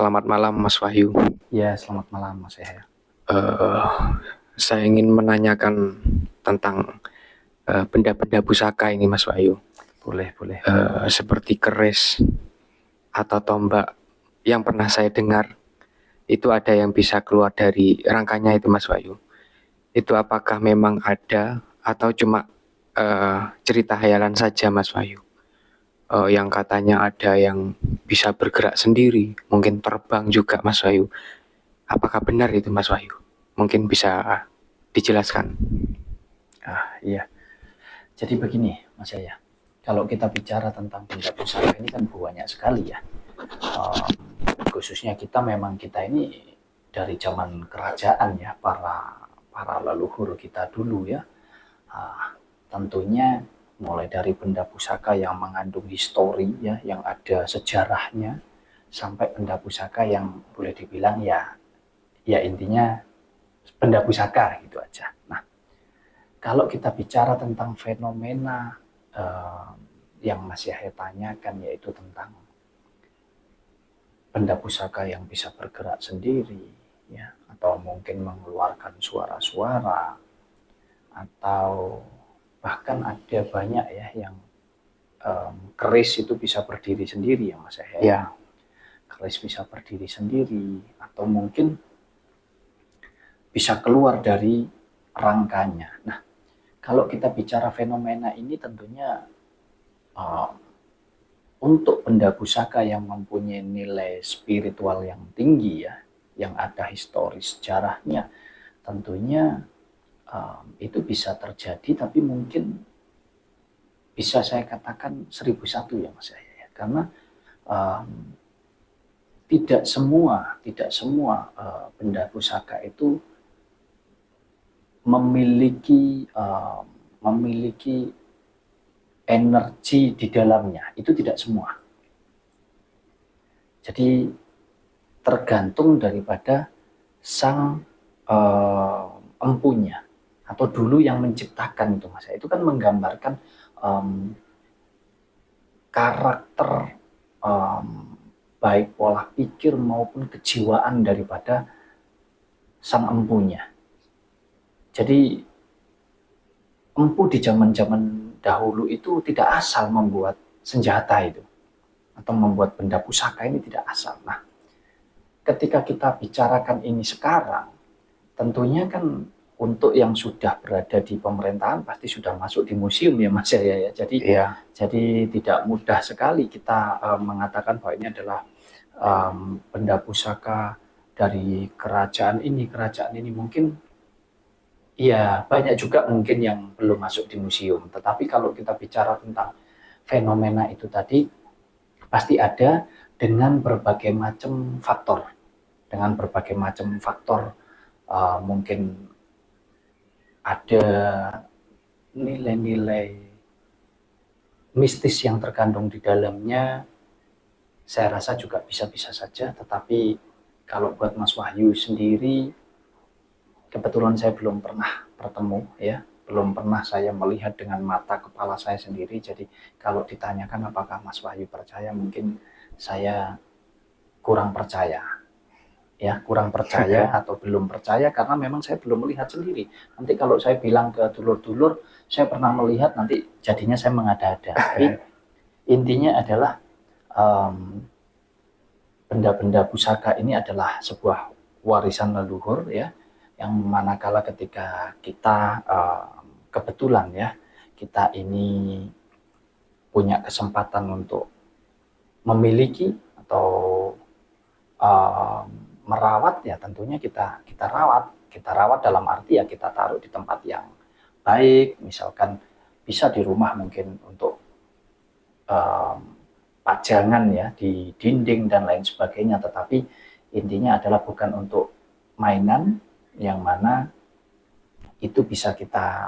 Selamat malam Mas Wahyu. Ya, selamat malam Mas Yahya. Eh, saya ingin menanyakan tentang benda-benda pusaka ini Mas Wahyu. Boleh. Seperti keris atau tombak yang pernah saya dengar itu ada yang bisa keluar dari rangkanya itu Mas Wahyu. Itu apakah memang ada atau cuma cerita hayalan saja Mas Wahyu? Yang katanya ada yang bisa bergerak sendiri, mungkin terbang juga Mas Wahyu. Apakah benar itu Mas Wahyu? Mungkin bisa dijelaskan. Iya. Jadi begini Mas Yahya, kalau kita bicara tentang benda pusaka ini kan banyak sekali ya. Khususnya kita ini dari zaman kerajaan ya, para leluhur kita dulu ya. Tentunya mulai dari benda pusaka yang mengandung histori ya, yang ada sejarahnya, sampai benda pusaka yang boleh dibilang ya intinya benda pusaka gitu aja. Nah, kalau kita bicara tentang fenomena yang Mas Yahya tanyakan, yaitu tentang benda pusaka yang bisa bergerak sendiri ya, atau mungkin mengeluarkan suara-suara, atau bahkan ada banyak ya yang keris itu bisa berdiri sendiri ya Mas Yahya. Ya. Keris bisa berdiri sendiri, atau mungkin bisa keluar dari rangkanya. Nah, kalau kita bicara fenomena ini tentunya untuk benda pusaka yang mempunyai nilai spiritual yang tinggi ya, yang ada historis sejarahnya, tentunya itu bisa terjadi, tapi mungkin bisa saya katakan 1001 ya Mas Yahya ya. Karena tidak semua benda pusaka itu memiliki energi di dalamnya, itu tidak semua. Jadi tergantung daripada sang empunya atau dulu yang menciptakan itu Mas. Itu kan menggambarkan karakter baik pola pikir maupun kejiwaan daripada sang empunya. Jadi empu di zaman-zaman dahulu itu tidak asal membuat senjata itu atau membuat benda pusaka ini, tidak asal. Nah, ketika kita bicarakan ini sekarang, tentunya kan untuk yang sudah berada di pemerintahan pasti sudah masuk di museum ya Mas Yahya ya. Jadi tidak mudah sekali kita mengatakan bahwa ini adalah benda pusaka dari kerajaan ini. Mungkin ya banyak juga mungkin yang belum masuk di museum. Tetapi kalau kita bicara tentang fenomena itu tadi, pasti ada dengan berbagai macam faktor. Mungkin ada nilai-nilai mistis yang terkandung di dalamnya. Saya rasa juga bisa-bisa saja. Tetapi kalau buat Mas Wahyu sendiri, kebetulan saya belum pernah bertemu ya, belum pernah saya melihat dengan mata kepala saya sendiri. Jadi kalau ditanyakan apakah Mas Wahyu percaya, mungkin saya kurang percaya atau belum percaya, karena memang saya belum melihat sendiri. Nanti kalau saya bilang ke dulur-dulur saya pernah melihat, nanti jadinya saya mengada-ada. Tapi intinya adalah benda-benda pusaka ini adalah sebuah warisan leluhur ya, yang manakala ketika kita kebetulan ya, kita ini punya kesempatan untuk memiliki atau merawat ya, tentunya kita rawat dalam arti ya kita taruh di tempat yang baik, misalkan bisa di rumah mungkin untuk pajangan ya, di dinding dan lain sebagainya. Tetapi intinya adalah bukan untuk mainan, yang mana itu bisa kita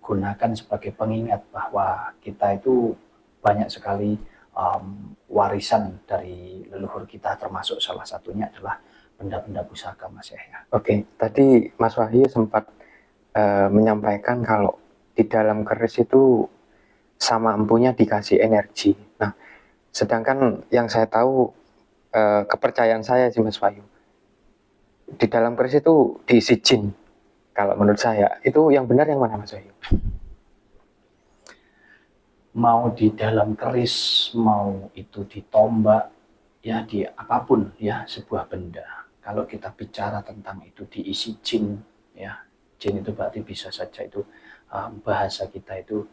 gunakan sebagai pengingat bahwa kita itu banyak sekali warisan dari leluhur kita, termasuk salah satunya adalah benda-benda pusaka Mas Yahya. Oke, tadi Mas Wahyu sempat menyampaikan kalau di dalam keris itu sama empunya dikasih energi. Nah, sedangkan yang saya tahu kepercayaan saya sih Mas Wahyu. Di dalam keris itu diisi jin. Kalau menurut saya itu yang benar yang mana Mas Wahyu? Mau di dalam keris, mau itu di tombak, ya di apapun ya sebuah benda. Kalau kita bicara tentang itu diisi jin, ya jin itu berarti bisa saja itu bahasa kita itu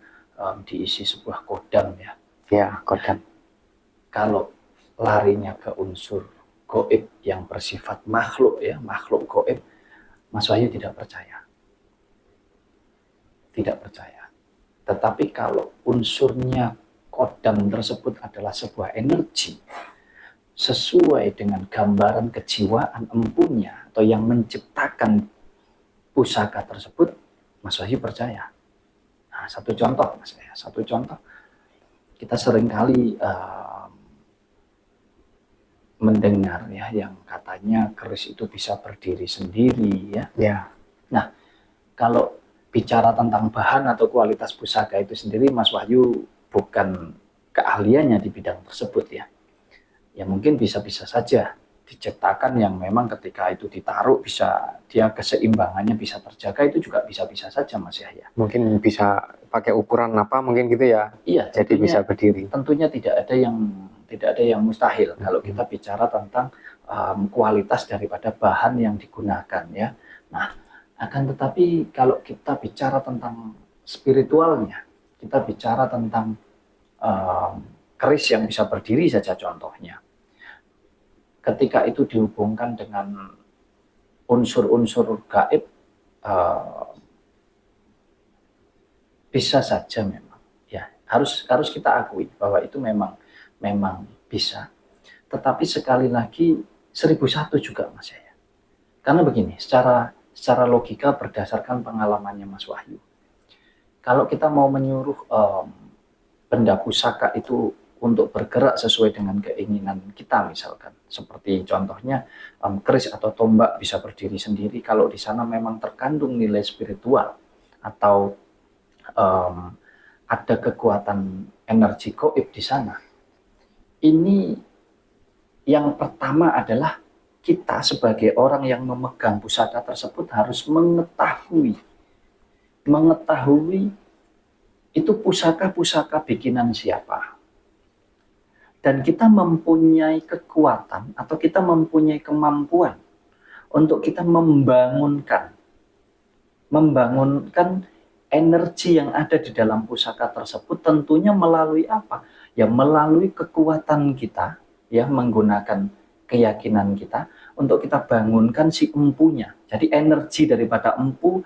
diisi sebuah kodam ya. Ya, kodam. Kalau larinya ke unsur goib yang bersifat makhluk ya, makhluk goib, Mas Wahyu tidak percaya. Tidak percaya. Tetapi kalau unsurnya kodam tersebut adalah sebuah energi sesuai dengan gambaran kejiwaan empunya atau yang menciptakan pusaka tersebut, Mas Wahyu percaya. Nah, satu contoh Mas ya, satu contoh. Kita seringkali mendengar ya yang katanya keris itu bisa berdiri sendiri ya. Ya. Nah, kalau bicara tentang bahan atau kualitas pusaka itu sendiri, Mas Wahyu bukan keahliannya di bidang tersebut ya. Ya mungkin bisa-bisa saja diciptakan yang memang ketika itu ditaruh bisa dia keseimbangannya bisa terjaga, itu juga bisa-bisa saja Mas Yahya. Mungkin bisa pakai ukuran apa mungkin gitu ya. Iya, jadi bisa berdiri. Tentunya tidak ada yang mustahil kalau kita bicara tentang kualitas daripada bahan yang digunakan ya. Nah, akan tetapi kalau kita bicara tentang spiritualnya, kita bicara tentang keris yang bisa berdiri saja contohnya. Ketika itu dihubungkan dengan unsur-unsur gaib, bisa saja memang. Ya, harus kita akui bahwa itu memang bisa. Tetapi sekali lagi 1001 juga Mas ya. Karena begini, secara logika berdasarkan pengalamannya Mas Wahyu. Kalau kita mau menyuruh benda pusaka itu untuk bergerak sesuai dengan keinginan kita misalkan, seperti contohnya keris atau tombak bisa berdiri sendiri kalau di sana memang terkandung nilai spiritual atau ada kekuatan energi gaib di sana. Ini yang pertama adalah kita sebagai orang yang memegang pusaka tersebut harus mengetahui itu pusaka-pusaka bikinan siapa. Dan kita mempunyai kekuatan atau kita mempunyai kemampuan untuk kita membangunkan energi yang ada di dalam pusaka tersebut, tentunya melalui apa? Ya melalui kekuatan kita, ya menggunakan keyakinan kita untuk kita bangunkan si empunya. Jadi energi daripada empu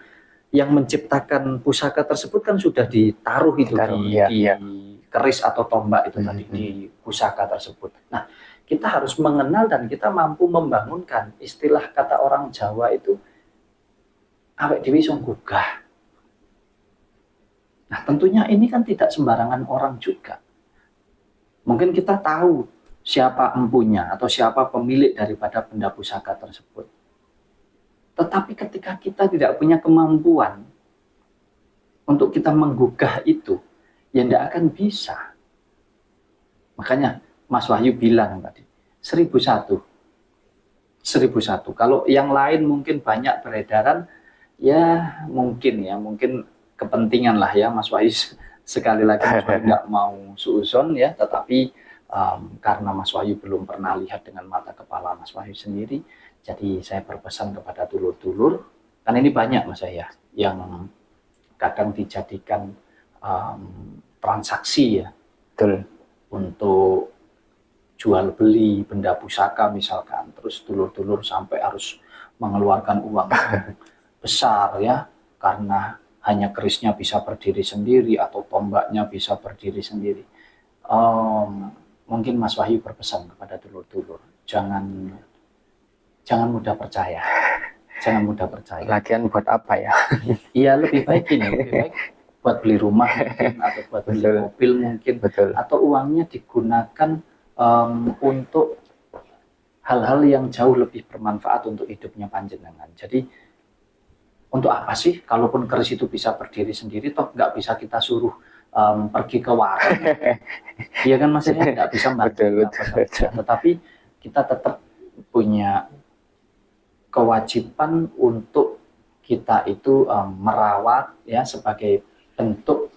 yang menciptakan pusaka tersebut kan sudah ditaruh itu di keris atau tombak itu tadi di pusaka tersebut. Nah, kita harus mengenal dan kita mampu membangunkan. Istilah kata orang Jawa itu awake dhewe iso gugah. Nah, tentunya ini kan tidak sembarangan orang juga. Mungkin kita tahu siapa empunya atau siapa pemilik daripada benda pusaka tersebut. Tetapi ketika kita tidak punya kemampuan untuk kita menggugah itu, ya tidak akan bisa. Makanya Mas Wahyu bilang tadi, 1001. Kalau yang lain mungkin banyak beredaran, ya mungkin kepentingan lah ya Mas Wahyu. Sekali lagi Mas Wahyu nggak mau suuzon ya, tetapi karena Mas Wahyu belum pernah lihat dengan mata kepala Mas Wahyu sendiri, jadi saya berpesan kepada dulur-dulur, kan ini banyak Mas ya yang kadang dijadikan transaksi ya. Betul. Untuk jual beli benda pusaka misalkan, terus dulur-dulur sampai harus mengeluarkan uang besar ya, karena hanya kerisnya bisa berdiri sendiri atau tombaknya bisa berdiri sendiri. Mungkin Mas Wahyu berpesan kepada dulur-dulur, jangan mudah percaya. Jangan mudah percaya. Lagian buat apa ya? Iya, lebih baik buat beli rumah mungkin, atau buat beli mobil mungkin. Betul. Atau uangnya digunakan untuk hal-hal yang jauh lebih bermanfaat untuk hidupnya panjenengan. Jadi untuk apa sih kalaupun keris itu bisa berdiri sendiri, toh nggak bisa kita suruh pergi ke warung. Iya kan Mas, nggak bisa bantu. Tetapi kita tetap punya kewajiban untuk kita itu merawat ya, sebagai bentuk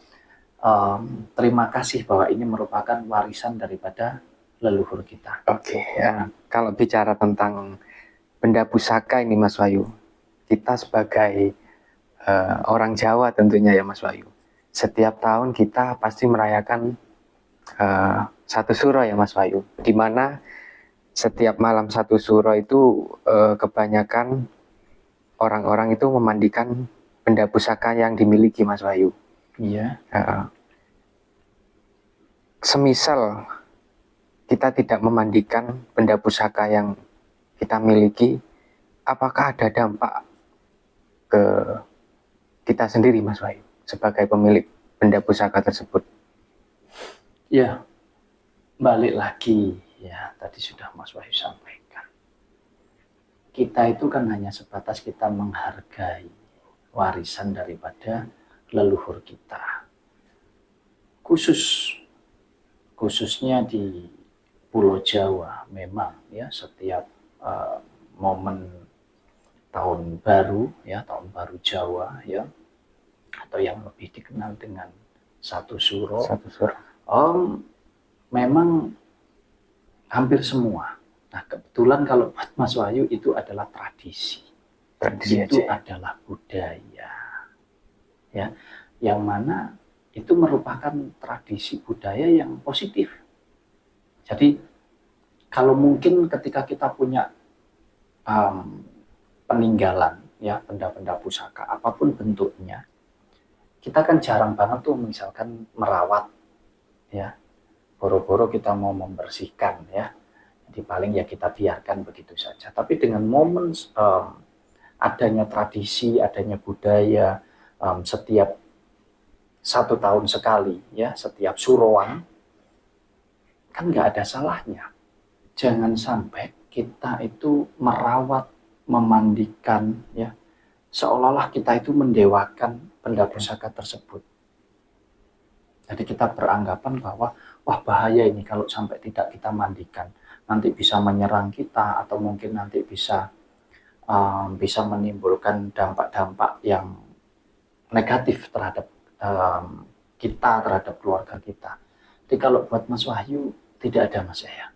terima kasih bahwa ini merupakan warisan daripada leluhur kita. Oke, ya. Kalau bicara tentang benda pusaka ini Mas Wahyu, kita sebagai orang Jawa tentunya ya Mas Wahyu, setiap tahun kita pasti merayakan satu suro ya Mas Wahyu, di mana setiap malam satu suro itu kebanyakan orang-orang itu memandikan benda pusaka yang dimiliki Mas Wahyu. Iya. Semisal kita tidak memandikan benda pusaka yang kita miliki, apakah ada dampak ke kita sendiri Mas Wahyu sebagai pemilik benda pusaka tersebut? Ya, balik lagi ya, tadi sudah Mas Wahyu sampaikan. Kita itu kan hanya sebatas kita menghargai warisan daripada leluhur kita. Khususnya di Pulau Jawa memang ya, setiap momen tahun baru ya, tahun baru Jawa ya, atau yang lebih dikenal dengan satu suro. Memang hampir semua. Nah, kebetulan kalau buat Mas Wahyu itu adalah tradisi itu aja. Adalah budaya ya, yang mana itu merupakan tradisi budaya yang positif. Jadi kalau mungkin ketika kita punya peninggalan ya, benda-benda pusaka apapun bentuknya, kita kan jarang banget tuh misalkan merawat ya, boro-boro kita mau membersihkan ya, jadi paling ya kita biarkan begitu saja. Tapi dengan momen adanya tradisi, adanya budaya, setiap 1 tahun sekali ya, setiap suroan, kan nggak ada salahnya. Jangan sampai kita itu merawat, memandikan ya, seolah-olah kita itu mendewakan benda pusaka tersebut. Jadi kita beranggapan bahwa wah bahaya ini kalau sampai tidak kita mandikan, nanti bisa menyerang kita, atau mungkin nanti bisa menimbulkan dampak-dampak yang negatif terhadap kita, terhadap keluarga kita. Jadi kalau buat Mas Wahyu tidak ada Mas ya?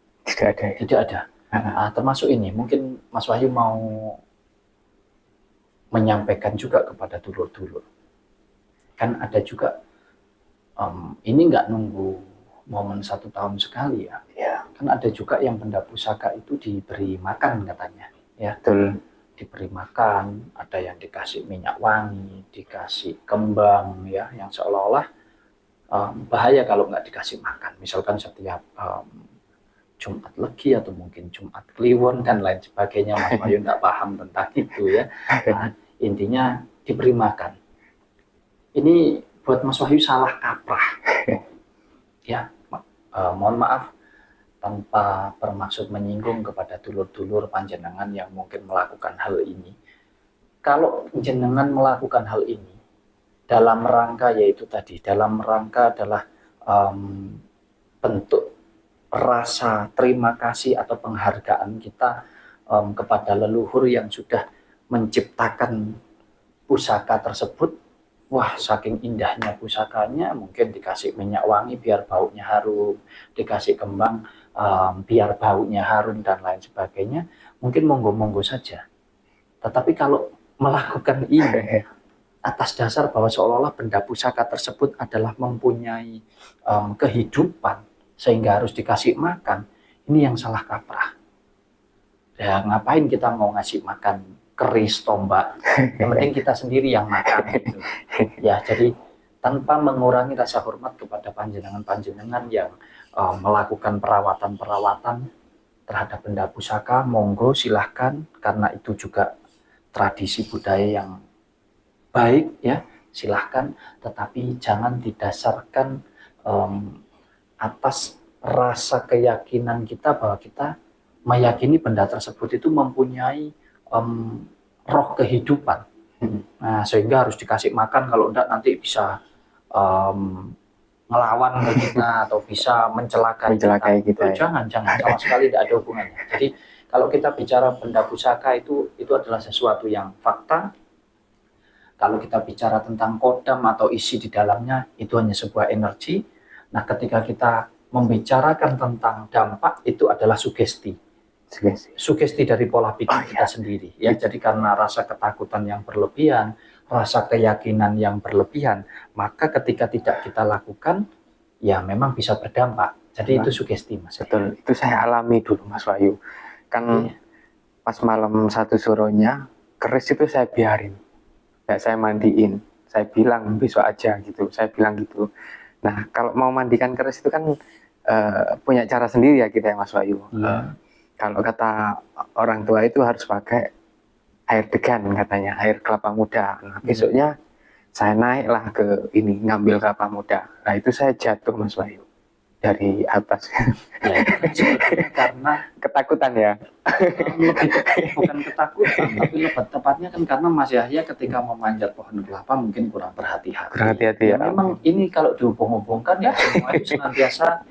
Tidak ada. Termasuk ini, mungkin Mas Wahyu mau menyampaikan juga kepada dulur-dulur. Kan ada juga, ini nggak nunggu momen 1 tahun sekali ya. Kan ada juga yang benda pusaka itu diberi makan katanya. Ya. Betul. Diberi makan, ada yang dikasih minyak wangi, dikasih kembang ya, yang seolah-olah bahaya kalau nggak dikasih makan. Misalkan setiap Jumat Legi atau mungkin Jumat Kliwon dan lain sebagainya. Mas Wahyu nggak paham tentang itu ya. Nah, intinya diberi makan. Ini buat Mas Wahyu salah kaprah. Ya, mohon maaf tanpa bermaksud menyinggung kepada dulur-dulur panjenengan yang mungkin melakukan hal ini. Kalau jenengan melakukan hal ini dalam rangka yaitu tadi, dalam rangka adalah bentuk rasa terima kasih atau penghargaan kita kepada leluhur yang sudah menciptakan pusaka tersebut. Wah, saking indahnya pusakanya, mungkin dikasih minyak wangi biar baunya harum, dikasih kembang biar baunya harum dan lain sebagainya, mungkin monggo-monggo saja. Tetapi kalau melakukan ini atas dasar bahwa seolah-olah benda pusaka tersebut adalah mempunyai kehidupan sehingga harus dikasih makan, ini yang salah kaprah. Ya, ngapain kita mau ngasih makan keris, tombak, yang penting kita sendiri yang makan gitu. Ya, jadi tanpa mengurangi rasa hormat kepada panjenengan-panjenengan yang melakukan perawatan-perawatan terhadap benda pusaka, monggo silahkan, karena itu juga tradisi budaya yang baik ya, silahkan, tetapi jangan didasarkan atas rasa keyakinan kita bahwa kita meyakini benda tersebut itu mempunyai roh kehidupan. Nah, sehingga harus dikasih makan, kalau enggak nanti bisa ngelawan ke kita atau bisa mencelakai kita ya. Jangan sama sekali tidak ada hubungannya. Jadi kalau kita bicara benda pusaka itu adalah sesuatu yang fakta. Kalau kita bicara tentang kodam atau isi di dalamnya, itu hanya sebuah energi. Nah, ketika kita membicarakan tentang dampak, itu adalah sugesti. Sugesti dari pola pikir kita sendiri. Ya, jadi karena rasa ketakutan yang berlebihan, rasa keyakinan yang berlebihan, maka ketika tidak kita lakukan, ya memang bisa berdampak. Jadi itu sugesti, Mas. Betul, itu saya alami dulu, Mas Wahyu. Kan pas malam satu suronya, keris itu saya biarin. Ya, saya mandiin, saya bilang besok aja gitu, saya bilang gitu. Nah, kalau mau mandikan keris itu kan punya cara sendiri ya kita ya, Mas Wahyu. Kalau kata orang tua itu harus pakai air degan katanya, air kelapa muda. Nah, besoknya saya naiklah ke ini, ngambil kelapa muda. Nah, itu saya jatuh, Mas Wahyu, dari atas. Ya, karena ketakutan ya. Bukan ketakutan, tapi lebih tepatnya kan karena Mas Yahya ketika memanjat pohon kelapa mungkin kurang berhati-hati. Kurang hati-hati ya. Memang ini kalau dihubung-hubungkan ya semua itu senantiasa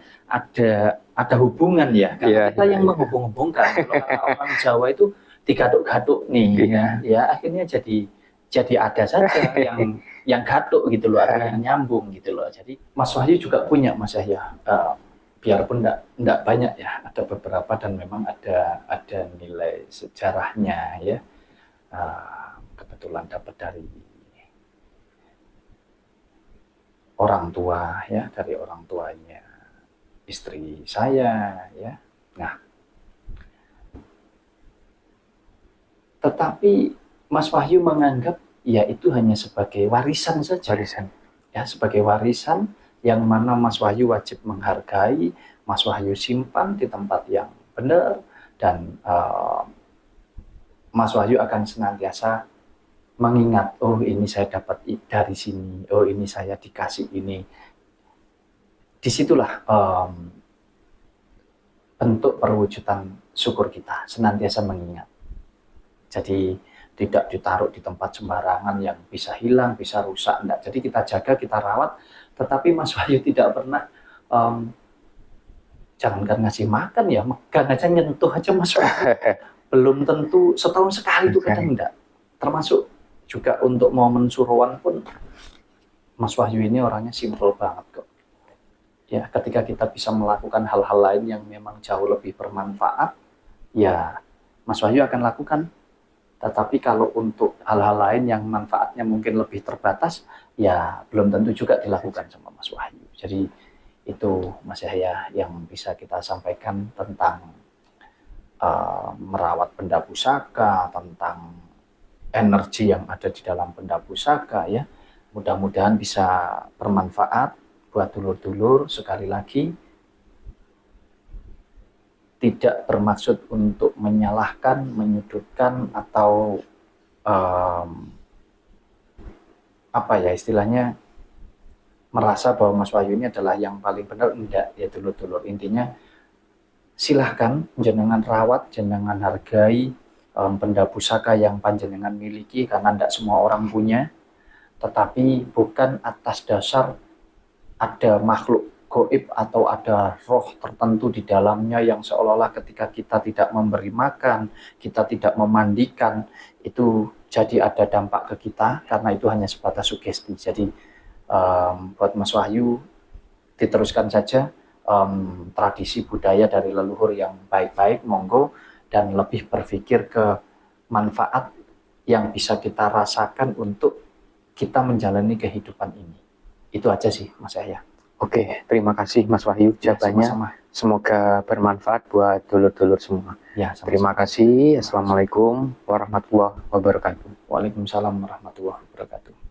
ada hubungan ya. Karena kita yang menghubung-hubungkan. Kalau kata orang Jawa itu digaduk-gaduk nih, ya akhirnya jadi ada saja yang gaduk gitu loh, ada yang nyambung gitu loh. Jadi Mas Wahyu juga punya, Mas Yahya. Biarpun enggak banyak ya, ada beberapa dan memang ada nilai sejarahnya ya. Kebetulan dapat dari orang tua ya, dari orang tuanya istri saya ya. Nah, tetapi Mas Wahyu menganggap ya itu hanya sebagai warisan saja. Ya, sebagai warisan yang mana Mas Wahyu wajib menghargai, Mas Wahyu simpan di tempat yang benar, dan Mas Wahyu akan senantiasa mengingat, oh ini saya dapat dari sini, oh ini saya dikasih ini. Disitulah bentuk perwujudan syukur kita, senantiasa mengingat. Jadi tidak ditaruh di tempat sembarangan yang bisa hilang, bisa rusak. Enggak. Jadi kita jaga, kita rawat. Tetapi Mas Wahyu tidak pernah jangankan ngasih makan ya, megang aja, nyentuh aja Mas Wahyu. Belum tentu setahun sekali itu kadang enggak. Termasuk juga untuk momen suruhan pun Mas Wahyu ini orangnya simpel banget kok. Ya, ketika kita bisa melakukan hal-hal lain yang memang jauh lebih bermanfaat, ya Mas Wahyu akan lakukan. Tetapi kalau untuk hal-hal lain yang manfaatnya mungkin lebih terbatas, ya belum tentu juga dilakukan sama Mas Wahyu. Jadi itu Mas Yahya yang bisa kita sampaikan tentang merawat benda pusaka, tentang energi yang ada di dalam benda pusaka ya. Mudah-mudahan bisa bermanfaat buat dulur-dulur. Sekali lagi, tidak bermaksud untuk menyalahkan, menyudutkan, atau apa ya istilahnya, merasa bahwa Mas Wahyu ini adalah yang paling benar. Enggak ya dulur-dulur. Intinya silahkan jenengan rawat, jenengan hargai benda pusaka yang panjenengan miliki, karena tidak semua orang punya. Tetapi bukan atas dasar ada makhluk goib atau ada roh tertentu di dalamnya yang seolah-olah ketika kita tidak memberi makan, kita tidak memandikan, itu jadi ada dampak ke kita, karena itu hanya sebatas sugesti. Jadi buat Mas Wahyu, diteruskan saja tradisi budaya dari leluhur yang baik-baik, monggo, dan lebih berpikir ke manfaat yang bisa kita rasakan untuk kita menjalani kehidupan ini. Itu aja sih Mas Yahya. Oke, terima kasih Mas Wahyu jawabannya. Sama-sama. Semoga bermanfaat buat dulur-dulur semua. Ya, sama-sama. Terima kasih. Assalamualaikum warahmatullahi wabarakatuh. Waalaikumsalam warahmatullahi wabarakatuh.